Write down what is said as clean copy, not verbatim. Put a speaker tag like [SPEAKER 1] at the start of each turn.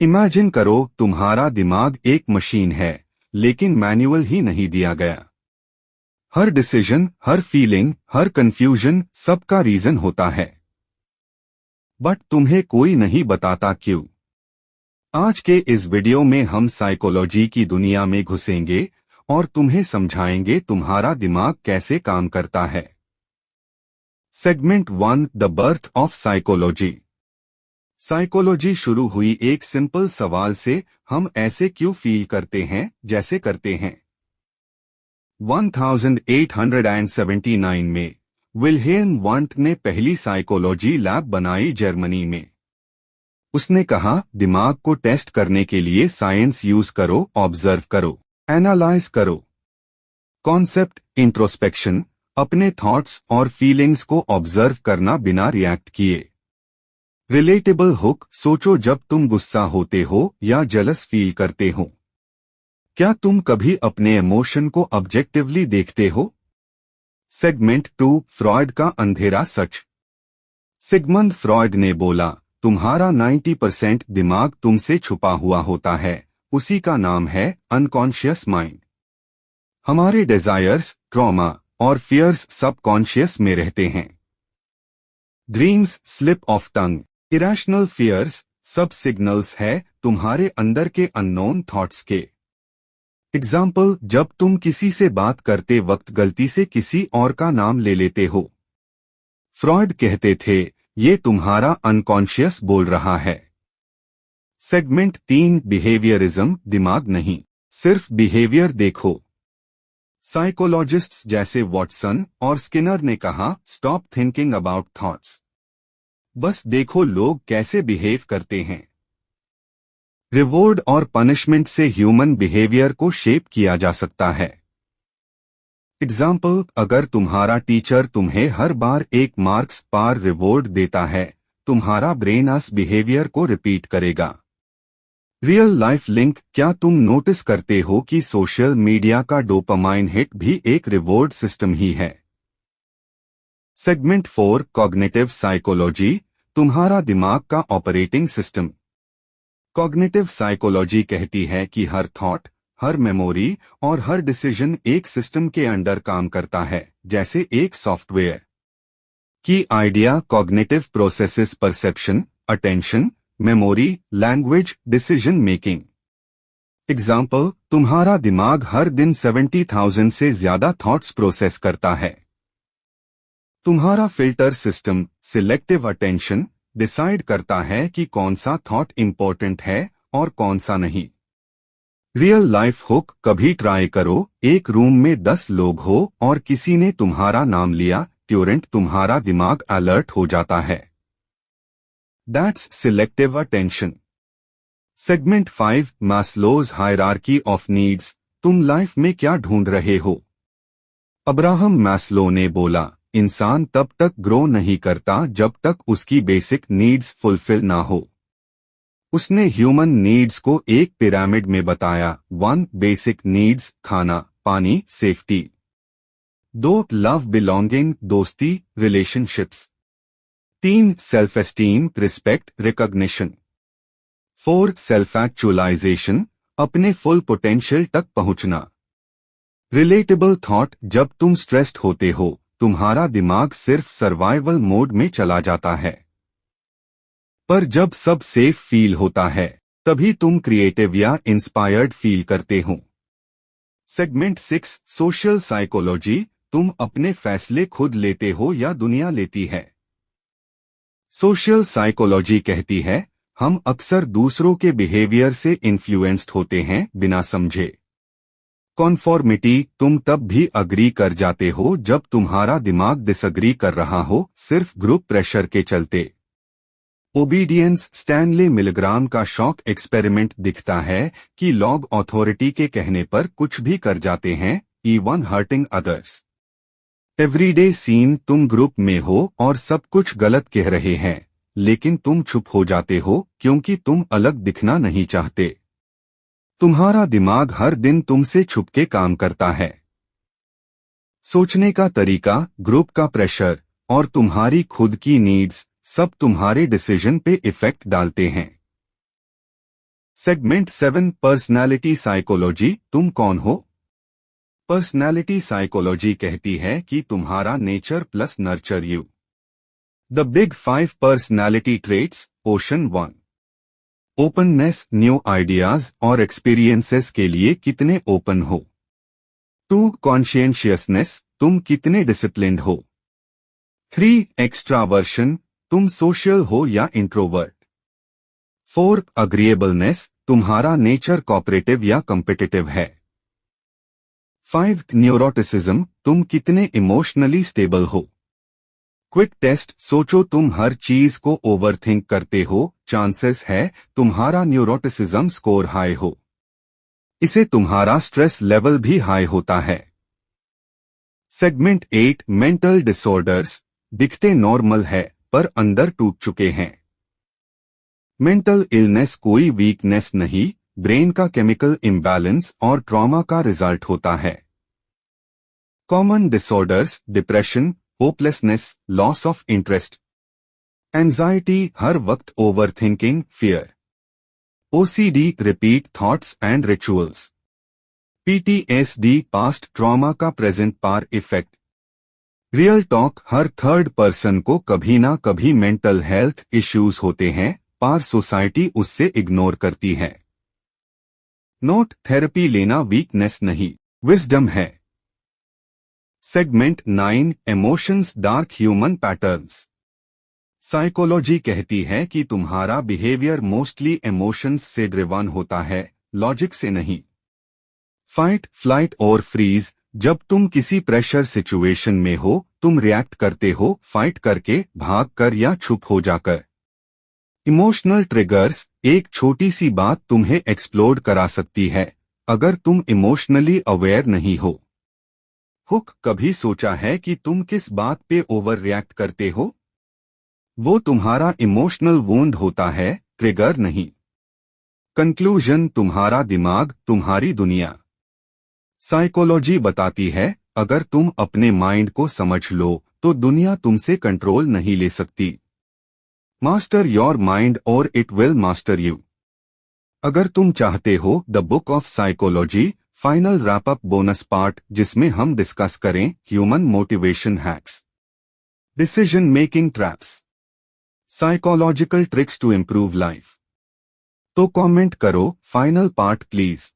[SPEAKER 1] Imagine करो तुम्हारा दिमाग एक मशीन है, लेकिन मैनुअल ही नहीं दिया गया। हर डिसीजन, हर फीलिंग, हर कंफ्यूजन, सबका रीजन होता है, बट तुम्हें कोई नहीं बताता क्यों। आज के इस वीडियो में हम साइकोलॉजी की दुनिया में घुसेंगे और तुम्हें समझाएंगे तुम्हारा दिमाग कैसे काम करता है। Segment 1, the birth of psychology. Psychology शुरू हुई एक सिंपल सवाल से, हम ऐसे क्यों फील करते हैं जैसे करते हैं। 1879 में विल्हेल्म वंट ने पहली साइकोलॉजी लैब बनाई जर्मनी में। उसने कहा, दिमाग को टेस्ट करने के लिए साइंस यूज करो, ऑब्जर्व करो, एनालाइज करो। कॉन्सेप्ट इंट्रोस्पेक्शन, अपने थॉट्स और फीलिंग्स को ऑब्जर्व करना बिना रिएक्ट किए। रिलेटेबल हुक, सोचो जब तुम गुस्सा होते हो या जेलस फील करते हो, क्या तुम कभी अपने इमोशन को ऑब्जेक्टिवली देखते हो। सेगमेंट 2, फ्रॉयड का अंधेरा सच। सिगमंड फ्रॉयड ने बोला, तुम्हारा 90% दिमाग तुमसे छुपा हुआ होता है, उसी का नाम है अनकॉन्शियस माइंड। हमारे डिजायर्स, ट्रॉमा और फियर्स सबकॉन्शियस में रहते हैं। Dreams, slip of tongue, irrational fears सब सिग्नल्स है तुम्हारे अंदर के अननोन थॉट्स के। एग्जाम्पल, जब तुम किसी से बात करते वक्त गलती से किसी और का नाम ले लेते हो, फ्रॉयड कहते थे ये तुम्हारा अनकॉन्शियस बोल रहा है। सेगमेंट 3, बिहेवियरिज्म, दिमाग नहीं, सिर्फ बिहेवियर देखो। साइकोलॉजिस्ट्स जैसे वॉटसन और स्किनर ने कहा, स्टॉप थिंकिंग अबाउट थॉट्स, बस देखो लोग कैसे बिहेव करते हैं। रिवॉर्ड और पनिशमेंट से ह्यूमन बिहेवियर को शेप किया जा सकता है। एग्जाम्पल, अगर तुम्हारा टीचर तुम्हें हर बार एक मार्क्स पर रिवॉर्ड देता है, तुम्हारा ब्रेन उस बिहेवियर को रिपीट करेगा। रियल लाइफ लिंक, क्या तुम नोटिस करते हो कि सोशल मीडिया का डोपामाइन हिट भी एक रिवॉर्ड सिस्टम ही है। सेगमेंट 4, कॉग्निटिव साइकोलॉजी, तुम्हारा दिमाग का ऑपरेटिंग सिस्टम। कॉग्निटिव साइकोलॉजी कहती है कि हर थॉट, हर मेमोरी और हर डिसीजन एक सिस्टम के अंडर काम करता है, जैसे एक सॉफ्टवेयर। की idea, cognitive processes perception, attention, memory, language, decision making. Example, तुम्हारा दिमाग हर दिन 70,000 से ज्यादा थॉट्स प्रोसेस करता है। तुम्हारा filter system, selective attention, decide करता है कि कौन सा थॉट इंपॉर्टेंट है और कौन सा नहीं। रियल लाइफ हुक, कभी ट्राई करो, एक रूम में 10 लोग हो और किसी ने तुम्हारा नाम लिया, तुरंत तुम्हारा दिमाग अलर्ट हो जाता है। That's selective attention. Segment 5, Maslow's hierarchy of needs, तुम लाइफ में क्या ढूंढ रहे हो। अब्राहम मैस्लो ने बोला, इंसान तब तक ग्रो नहीं करता जब तक उसकी बेसिक नीड्स फुलफिल ना हो। उसने ह्यूमन नीड्स को एक पिरामिड में बताया। 1, बेसिक नीड्स, खाना, पानी, सेफ्टी। 2, लव, बिलोंगिंग, दोस्ती, relationships. 3, self esteem, respect, recognition. 4, self actualization, अपने फुल पोटेंशियल तक पहुंचना। रिलेटेबल थॉट, जब तुम स्ट्रेस्ड होते हो, तुम्हारा दिमाग सिर्फ सर्वाइवल मोड में चला जाता है, पर जब सब सेफ फील होता है, तभी तुम क्रिएटिव या इंस्पायर्ड फील करते हो। सेगमेंट 6, सोशल साइकोलॉजी, तुम अपने फैसले खुद लेते हो या दुनिया लेती है। सोशल साइकोलॉजी कहती है, हम अक्सर दूसरों के बिहेवियर से इन्फ्लुएंस्ड होते हैं बिना समझे। कॉन्फॉर्मिटी, तुम तब भी अग्री कर जाते हो जब तुम्हारा दिमाग डिसअग्री कर रहा हो, सिर्फ ग्रुप प्रेशर के चलते। ओबीडियंस, स्टैनले मिलग्राम का शॉक एक्सपेरिमेंट दिखता है कि लोग अथॉरिटी के कहने पर कुछ भी कर जाते हैं, even hurting others. Everyday scene, तुम ग्रुप में हो और सब कुछ गलत कह रहे हैं, लेकिन तुम चुप हो जाते हो क्योंकि तुम अलग दिखना नहीं चाहते। तुम्हारा दिमाग हर दिन तुमसे छुपके काम करता है। सोचने का तरीका, ग्रुप का प्रेशर और तुम्हारी खुद की नीड्स सब तुम्हारे डिसीजन पे इफेक्ट डालते हैं। सेगमेंट 7 पर्सनालिटी साइकोलॉजी तुम कौन हो। पर्सनालिटी साइकोलॉजी कहती है कि तुम्हारा nature plus nurture you. The big 5 personality traits. Question 1, openness, new ideas और एक्सपीरियंसेस के लिए कितने ओपन हो। 2, कॉन्शियसनेस, तुम कितने डिसिप्लिन्ड हो। 3, एक्सट्रावर्शन, तुम सोशल हो या इंट्रोवर्ट। 4, अग्रीएबलनेस, तुम्हारा नेचर कोऑपरेटिव या कॉम्पिटिटिव है। 5, न्यूरोटिसिज्म, तुम कितने इमोशनली स्टेबल हो। क्विक टेस्ट, सोचो तुम हर चीज को ओवरथिंक करते हो, चांसेस है तुम्हारा न्यूरोटिसिज्म स्कोर हाई हो। इसे तुम्हारा स्ट्रेस लेवल भी हाई होता है। सेगमेंट 8 मेंटल डिसऑर्डर्स, दिखते नॉर्मल है पर अंदर टूट चुके हैं। मेंटल इलनेस कोई वीकनेस नहीं, ब्रेन का केमिकल इम्बैलेंस और ट्रॉमा का रिजल्ट होता है। Common disorders, depression, hopelessness, loss of interest, anxiety, हर वक्त overthinking, fear, OCD, repeat thoughts and rituals, PTSD, past trauma का प्रेजेंट पार इफेक्ट। रियल टॉक, हर थर्ड पर्सन को कभी ना कभी मेंटल हेल्थ इश्यूज होते हैं, पार सोसाइटी उससे इग्नोर करती है। नोट, थेरेपी लेना वीकनेस नहीं, विजडम है। Segment 9 emotions, dark human patterns. Psychology कहती है कि तुम्हारा बिहेवियर मोस्टली इमोशंस से ड्रिवन होता है, लॉजिक से नहीं। फाइट, फ्लाइट और फ्रीज, जब तुम किसी प्रेशर सिचुएशन में हो तुम रिएक्ट करते हो, फाइट करके, भाग कर या चुप हो जाकर। इमोशनल ट्रिगर्स, एक छोटी सी बात तुम्हें एक्सप्लोड करा सकती है अगर तुम इमोशनली अवेयर नहीं हो। हुक, कभी सोचा है कि तुम किस बात पे ओवर रिएक्ट करते हो। वो तुम्हारा इमोशनल वुंड होता है, ट्रिगर नहीं। कंक्लूजन, तुम्हारा दिमाग तुम्हारी दुनिया। साइकोलॉजी बताती है अगर तुम अपने माइंड को समझ लो तो दुनिया तुमसे कंट्रोल नहीं ले सकती। मास्टर योर माइंड और इट विल मास्टर यू। अगर तुम चाहते हो the book of psychology final wrap up bonus part जिसमें हम डिस्कस करें human motivation hacks, decision making traps, psychological tricks to improve life, तो कमेंट करो फाइनल पार्ट प्लीज।